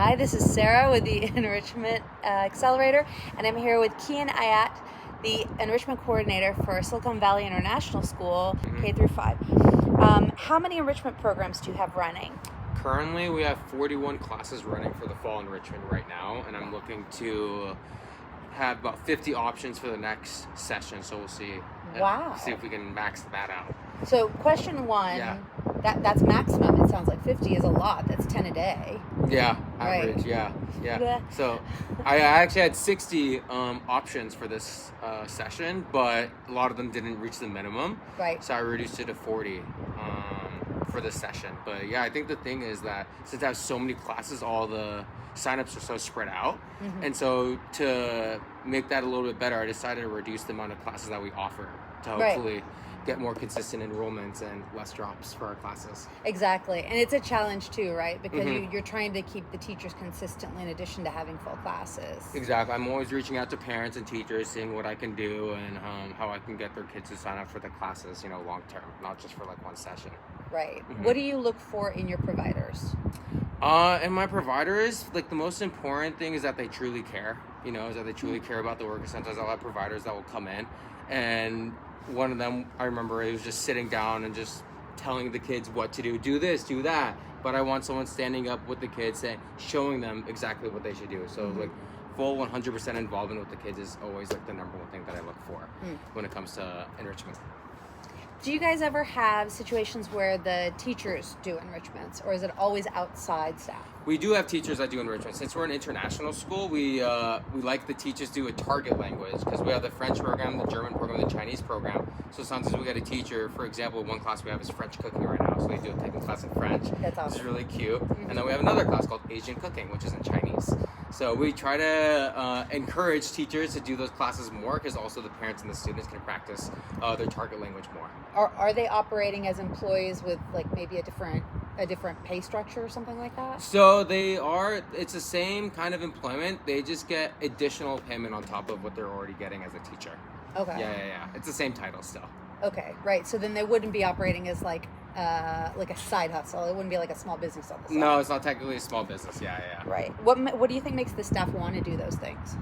Hi, this is Sarah with the Enrichment Accelerator, and I'm here with Kian Ayat, the Enrichment Coordinator for Silicon Valley International School, K through 5. How many enrichment programs do you have running? Currently, we have 41 classes running for the fall enrichment right now, and I'm looking to have about 50 options for the next session, so we'll see. Wow. See if we can max that out. So question one, Yeah. that's maximum. It sounds like 50 is a lot. That's 10 a day. Yeah, Right. average, yeah. Yeah. So I actually had 60 options for this session, but a lot of them didn't reach the minimum. Right. So I reduced it to 40 for this session. But yeah, I think the thing is that since I have so many classes, all the signups are so spread out. And so to make that a little bit better, I decided to reduce the amount of classes that we offer to hopefully get more consistent enrollments and less drops for our classes. Exactly. And it's a challenge too, right? Because you're trying to keep the teachers consistently in addition to having full classes. Exactly. I'm always reaching out to parents and teachers, seeing what I can do and how I can get their kids to sign up for the classes, long term, not just for like one session. Right. What do you look for in your providers? And my providers, like the most important thing is that they truly care, is that they truly care about the work. Sometimes I'll have providers that will come in, and one of them, I remember, it was just sitting down and just telling the kids what to do this, do that. But I want someone standing up with the kids and showing them exactly what they should do. So like full 100% involvement with the kids is always like the number one thing that I look for when it comes to enrichment. Do you guys ever have situations where the teachers do enrichments, or is it always outside staff? We do have teachers that do enrichment. Since we're an international school, we like the teachers do a target language, because we have the French program, the German program, the Chinese program. So sometimes we get a teacher, for example, one class we have is French cooking right now, so they do a taking class in French. That's awesome. Which is really cute. And then we have another class called Asian cooking, which is in Chinese. So we try to encourage teachers to do those classes more, because also the parents and the students can practice their target language more. Are they operating as employees with like maybe a different pay structure or something like that? So they are, it's the same kind of employment. They just get additional payment on top of what they're already getting as a teacher. Okay. Yeah. It's the same title still. Okay, right. So then they wouldn't be operating as like a side hustle. It wouldn't be like a small business on the side. No, it's not technically a small business. Yeah. Right. What do you think makes the staff want to do those things?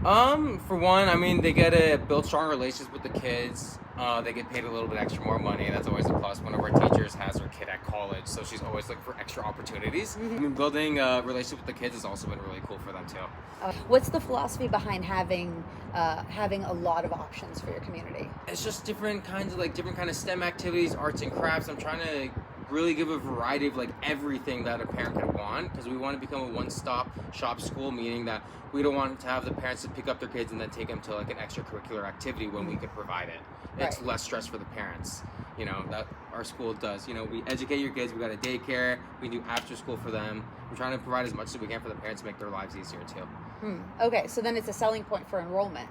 For one, I mean, they get to build strong relations with the kids. They get paid a little bit extra more money. That's always a plus. One of our teachers has her kid at college, so she's always looking for extra opportunities. I mean, building a relationship with the kids has also been really cool for them too. What's the philosophy behind having a lot of options for your community? It's just different kinds of STEM activities, arts and crafts. I'm trying to really give a variety of like everything that a parent could want, because we want to become a one-stop shop school, meaning that we don't want to have the parents to pick up their kids and then take them to like an extracurricular activity when we could provide it. It's less stress for the parents, that our school does. We educate your kids, we got a daycare, we do after school for them. We're trying to provide as much as we can for the parents to make their lives easier too. Okay, so then it's a selling point for enrollment.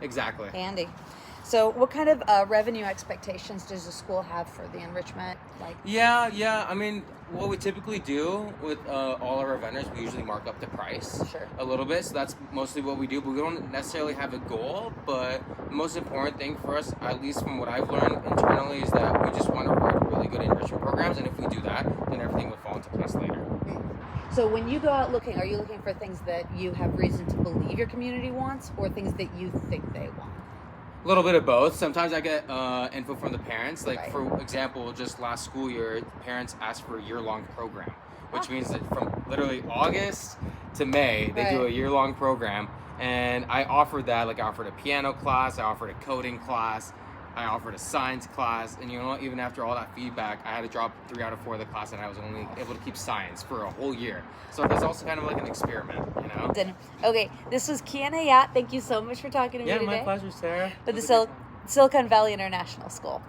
Exactly. Handy. So what kind of revenue expectations does the school have for the enrichment? Yeah. I mean, what we typically do with all of our vendors, we usually mark up the price a little bit. So that's mostly what we do, but we don't necessarily have a goal. But the most important thing for us, at least from what I've learned internally, is that we just want to write really good enrichment programs. And if we do that, then everything will fall into place later. So when you go out looking, are you looking for things that you have reason to believe your community wants, or things that you think they want? A little bit of both. Sometimes I get info from the parents. Like, for example, just last school year, parents asked for a year-long program, which means that from literally August to May, they do a year-long program. And I offered that. Like, I offered a piano class, I offered a coding class, I offered a science class. And even after all that feedback, I had to drop 3 out of 4 of the class, and I was only able to keep science for a whole year. So it's also kind of like an experiment, Okay, this was Kian Ayat. Thank you so much for talking to me today. Yeah, my pleasure, Sarah. For the Silicon Valley International School.